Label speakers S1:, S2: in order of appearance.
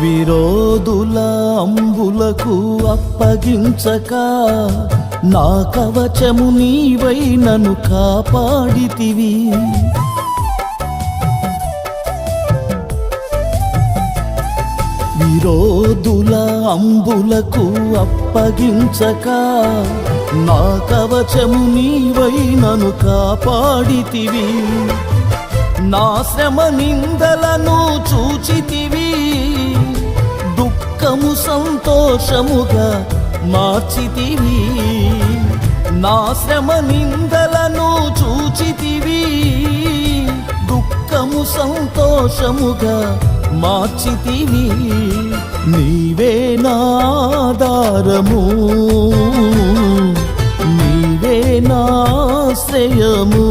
S1: విరోధుల అంబులకు అప్పగించక నా కవచము నీవై నన్ను కాపాడితివి. విరోధుల అంబులకు అప్పగించక నా కవచము నీవై నన్ను కాపాడితివి. నా శ్రమ నిందలను చూచితివి, దుఃఖము సంతోషముగా మార్చితివి. నా శ్రమ నిందలను చూచితివి, దుఃఖము సంతోషముగా మార్చితివి. నీవే నా ఆధారము, నీవే నా ఆశ్రయము.